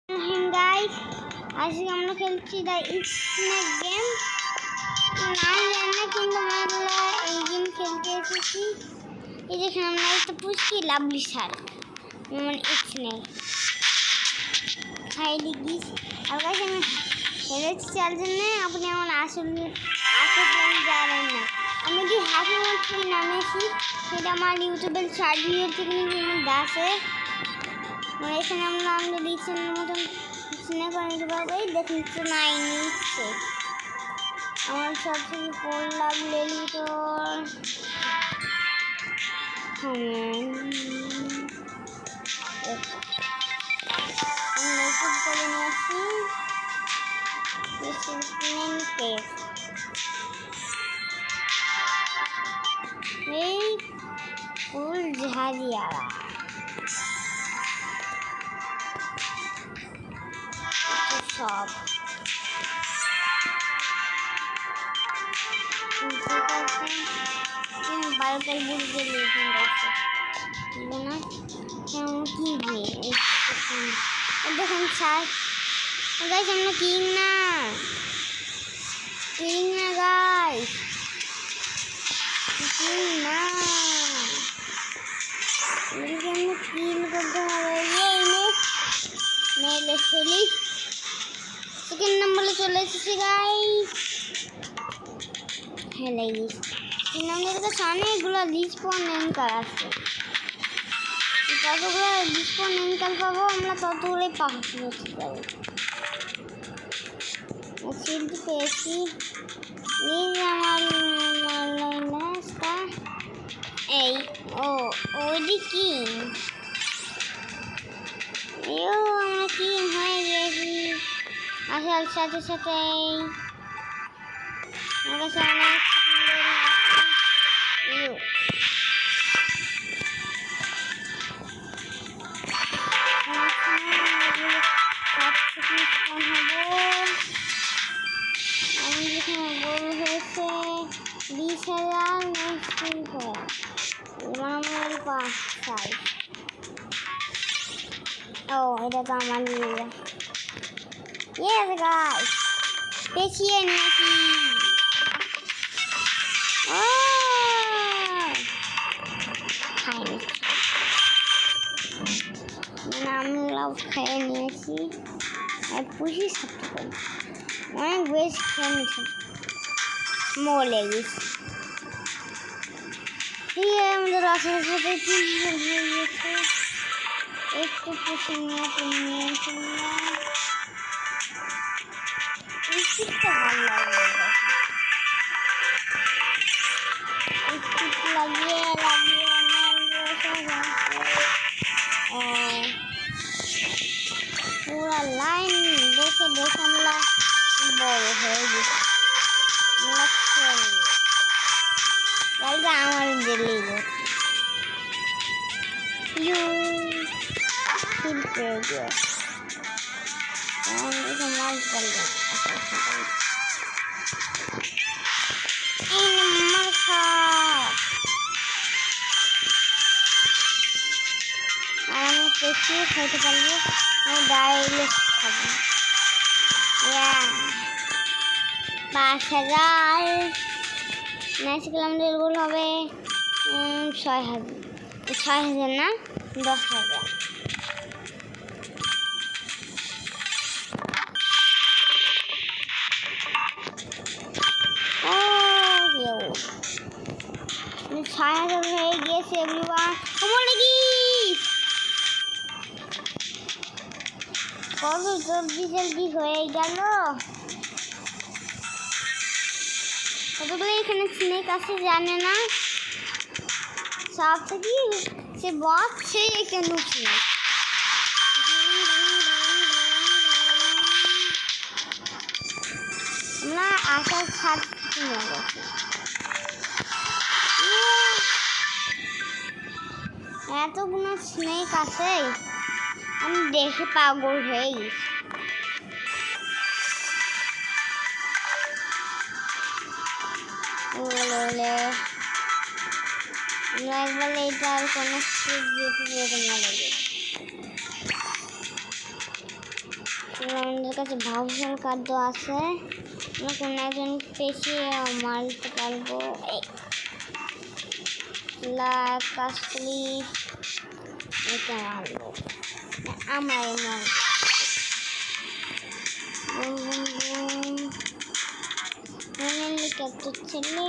Guys आज हम लोग खेलছি द স্নেক গেম নাম জানি না কিন্তু আমরা এই গেম খেলতে এসেছি এই যে আমরা একটা পুষকি লাভলি শার্ক মানে স্নেক হাই দিস আর गाइस আমি খেলছি চার জন্য আপনি আমার আসলে প্ল্যান জানেন না আমি যে হ্যাপি মন্থলি নামেছি সেটা আমার ইউটিউবের শর্ট ভিডিও থেকে দাসে মানে এখানে আমরা রিসেন্টের মতন স্নেক বানাতে পারবো এই দেখুন তো নাই নিচ্ছে আমার সবথেকে ফোন লাগলে তো নতুন করে নিয়ে আসি এই ফুল ঝাড়িয়ারা সব বারোটার বুঝতে দেখুন না কেমন কি দেখুন স্যার গাইস আমরা কিং না গাইস কিং না আমরা কিল করতে হবে মেলে খেলি সেকেন্ড নাম্বারে চলে এসেছি গাইস হ্যাঁ গাইস তিন নম্বরের কাছে অনেকগুলো রিস্পন অ্যাঙ্কার আছে যতগুলো রিস্পন অ্যাঙ্কার পাবো আমরা ততগুলোই পাহাড় করতে পারবো শিল্ড পেয়েছি আমার এই ওইটি কি আমরা কি হয়ে গেছি আসার সাথে সাথে আমার কাছে অনেক আমি যেখানে গোল হয়েছে 20,000 নেক্সট আমার পাঁচ চাই এটা তো আমার ইয়েস গাইস পেছিয়ে নিয়েছি আমি লাভ খেয়ে নিয়েছি পুষি সাথে অনেক বেশ খেয়ে নিয়েছি মরে গেছি ঠিক আছে আমাদের রাস্তার সাথে হয়ে গেছে একটু পুষে নিয়ে নিয়েছি ভালো লাগে লাগিয়ে পুরা লাইন দেখে আমরা বড় হয়ে গেছি আমার দিল্লি আমি বেশি খাইতে পারবো আমি ডাইরেক্ট খাবো 5,000 ম্যাচ খেলে আমাদের গোল হবে 6,000 না 10,000 6,000 হয়ে গেছে এভরিওয়ান কত জলদি হয়ে গেল কতগুলো এখানে স্নেক আছে জানে না সব থেকে সে বস সে একটা স্নেক আমরা আসার সাথে এতগুলো স্নেক আছে আমি দেখে পাগল হয়ে গেছি একবার এটা আর কোনো যেতে যেতে না লাগে আমাদের কাছে ভাউচার কার্ডও আছে, আমরা কোনো একজন পেশিয়ে মারতে পারবো। কাজ করি এটা মারবো, আমরা কত ছেলে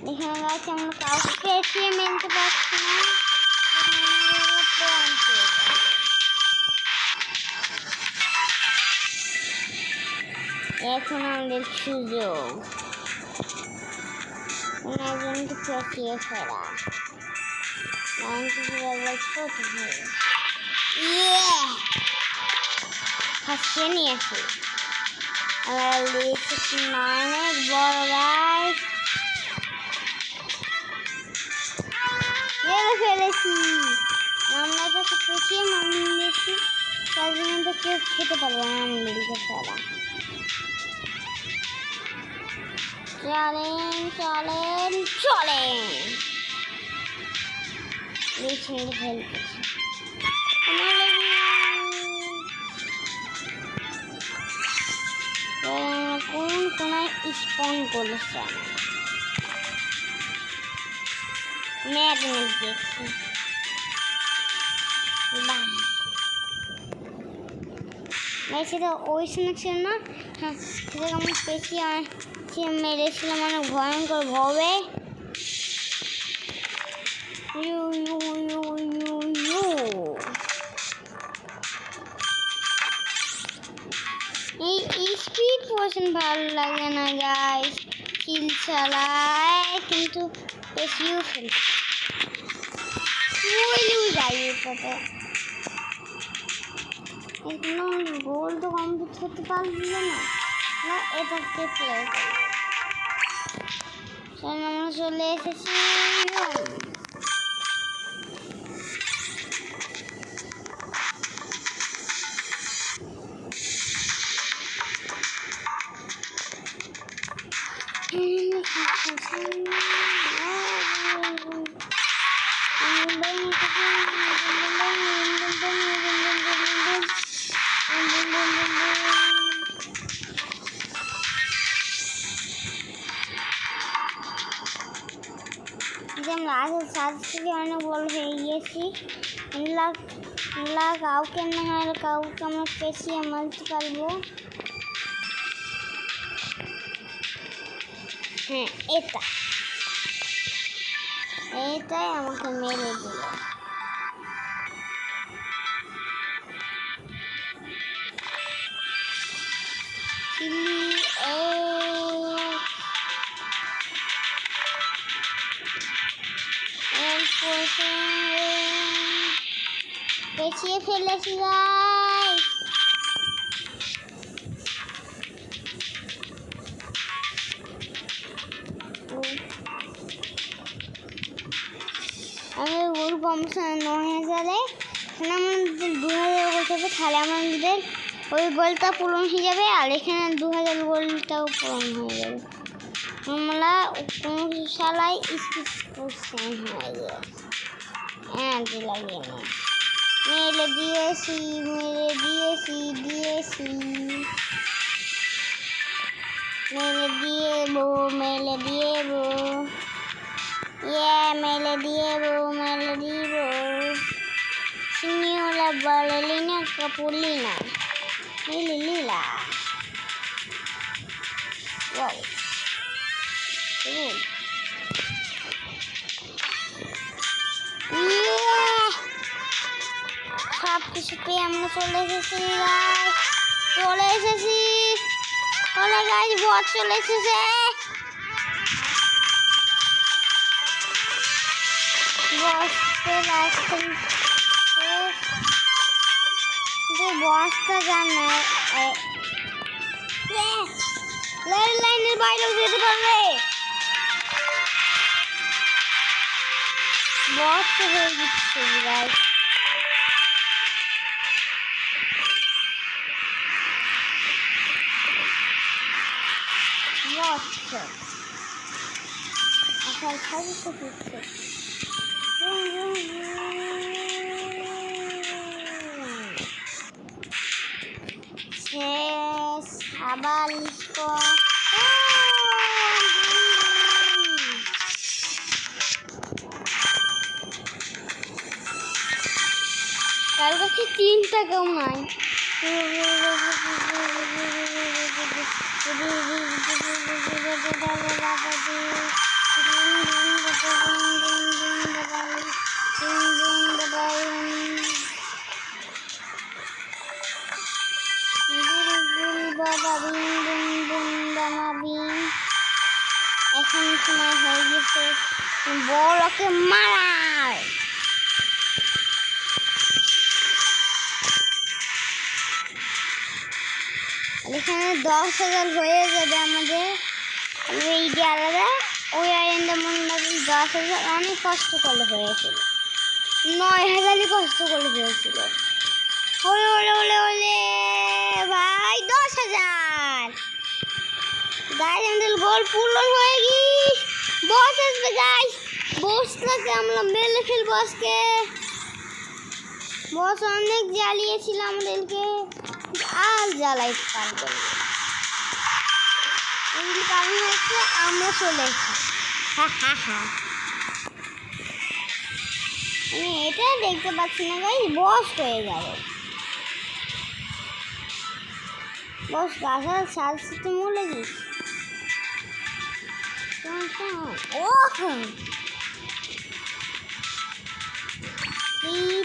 এখানে আছে, আমরা কাউকে পেশিয়ে মেলতে পারছি না। এখন আমাদের সুযোগ কোনো একজনকে চেঁচিয়ে ফেলা। ফাঁসিয়ে নিয়েছি অনেক বড় গাছ মেরে ফেলেছি। আমরা তাকে পেঁচিয়ে মানিয়েছি, তার জন্য তো কেউ খেতে পারবে না আমাদেরকে ফেলা। চলেন চলেন চলেন, কোন কোনায় স্পন করেছে ম্যাগনেট দেখছি। সেটা ওই সময় ছিল না, হ্যাঁ সেটাকে আমি পেঁচিয়ে মেরেছিলাম অনেক ভয়ঙ্কর ভাবে। এই স্পিড পোর্শন ভালো লাগে না গাইস, কিল চালায় কিন্তু পেঁচিয়েও ফেলতে যাই। এগুলো গোল তো কমপ্লিট করতে পারলো না, এটাকে প্লে আমরা চলে এসেছি। আমরা আগে সাজ থেকে অনেক বড় হয়ে গিয়েছি। কাউকে না হয় কাউকে আমরা পেঁচিয়ে মারতে পারবো। হ্যাঁ এটাই আমাকে মেরে দিল। পেঁচিয়ে ফেলেছি গাইস, আমি বলবো আমার 9000-এ আমাদের 2000 গোল হবে, তাহলে আমাদের ওই গোলটা পূরণ হয়ে যাবে, আর এখানে 2000 গোলটাও পূরণ হয়ে যাবে। আমরা কোনো কিছু সালাই স্পিড পোর্শন হয়ে যায়। হ্যাঁ লাগিয়ে না মেরে দিয়েছি মেরে দিয়েছি মেরে দিয়েবো মেরে দিয়েবো মেরে দিব সিনিওলা বালেলিনা কাপুলিনা লীলা। ওয়াও সব কিছু পেয়ে আমরা চলে এসেছি গাইস বস চলে এসেছে। বসটা জানে লাইনের বাইরেও যেতে পারবে। বস হয়ে গেছে গাইস, আবার লিখো কার কাছে 3 টাকাও নাই। এখন সময় হয়ে গেছে বড়কে মারার। এখানে 10,000 হয়ে যাবে আমাদের। এইটা আলাদা, ওই আইনটা মনে রাখবেন 10,000 অনেক কষ্ট করে হয়েছিল, 9,000ই কষ্ট করে হয়েছিল। ওলে ওলে ওলে ওলে ভাই 10,000 গাইস, আমাদের গোল পূরণ হয়ে গিয়েছে। বস আসবে গাইস, বসটাকে আমরা মেরে ফেলবো আজকে। বস অনেক জ্বালিয়েছিল আমাদেরকে, আর জ্বালাইতে পারবো না। এই কারণ হচ্ছে আমরা চলে এসেছি। আমি এটা দেখতে পাচ্ছি না গাইস, বস হয়ে যাবে। বস গাছার সাথে মরে গিয়েছে। ও 3,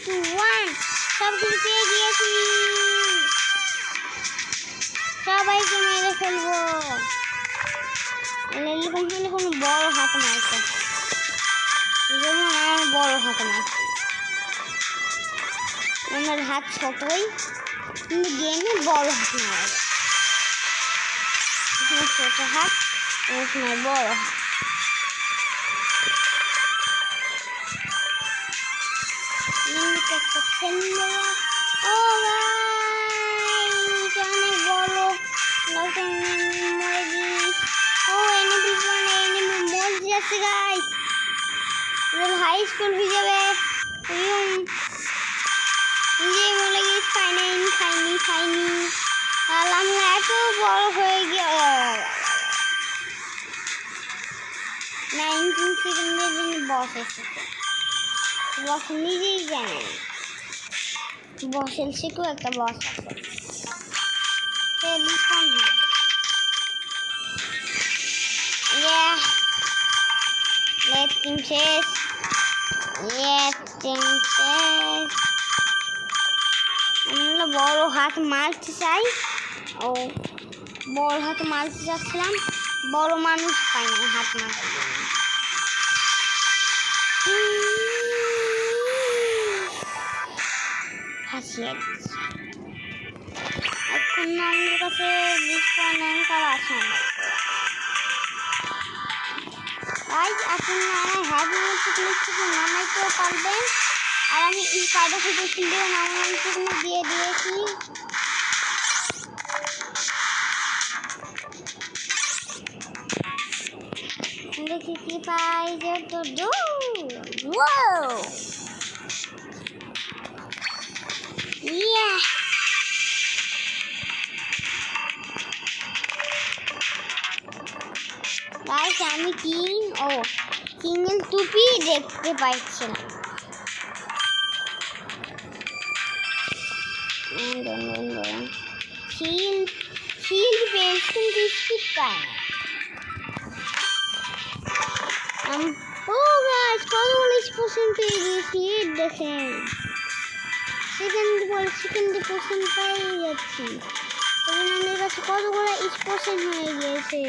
2, 1 সব কিছু পেয়ে গিয়েছি। সবাইকে মেরে ফেলবো। কোনো বড় হাত মারছে, যেমন আমার বড় হাত মারছে। আমার হাত ছোটই, কিন্তু গেমে বড় হাত মারা। ছোট হাত, ওই সময় বড় হাত। ও ভাই অনেক বড় মরে গিয়েছি। ও এনিমি মরে যাচ্ছে গাইস, হাই স্কুল হয়ে যাবে। নিজেই মরে গিয়েছি, খাইনি। আর আমরা এত বড় হয়ে গিয়ে 19 সেকেন্ডের জন্য বস এসেছে। বস নিজেই জানে বসের সেকেও একটা বস আছে, সে লিখন হয়। লেট টিম শেষ। আমরা বড় হাত মারতে চাই। ও বড় হাত মারতে চাচ্ছিলাম, বড় মানুষ পাই না হাত মারার জন্য। হাসিয়ে দিচ্ছি। এখন আমাদের কাছে করা আছে এখন হ্যাপি থেকে নামাইতেও পারবেন। আর আমি এই কার্ডটা থেকে কিনতে নামাইতে দিয়ে দিয়েছি। দেখি কি পাই যে তো গাইস আমি কিংয়ের টুপি দেখতে পাচ্ছি না। শিল্ড পেয়েছি কিন্তু স্পিড পায় না। ও গাইস কতগুলো এক্সপ্লোশন পেয়ে গেছি দেখেন। সেকেন্ডে পোশন পেয়ে যাচ্ছি। আমাদের কাছে কতগুলো এক্সপ্লোশন হয়ে গিয়েছে।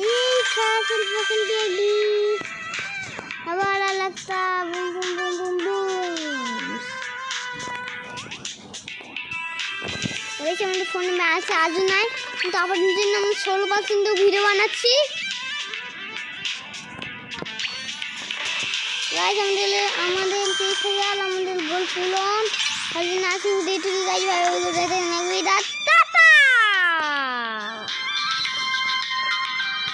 এই 6% পেয়ে গেছি। আবার আলাদা boom boom boom boom boom. আমাদের ফোনে ম্যাচ চার্জও নাই, কিন্তু আপনাদের জন্য আমি 16% ভিডিও বানাচ্ছি। গাইস আমাদের 30,000 আমাদের গোল পূরণ। হয়তো না আসি উদয় টুকু গাইজ ভাই ওই রাত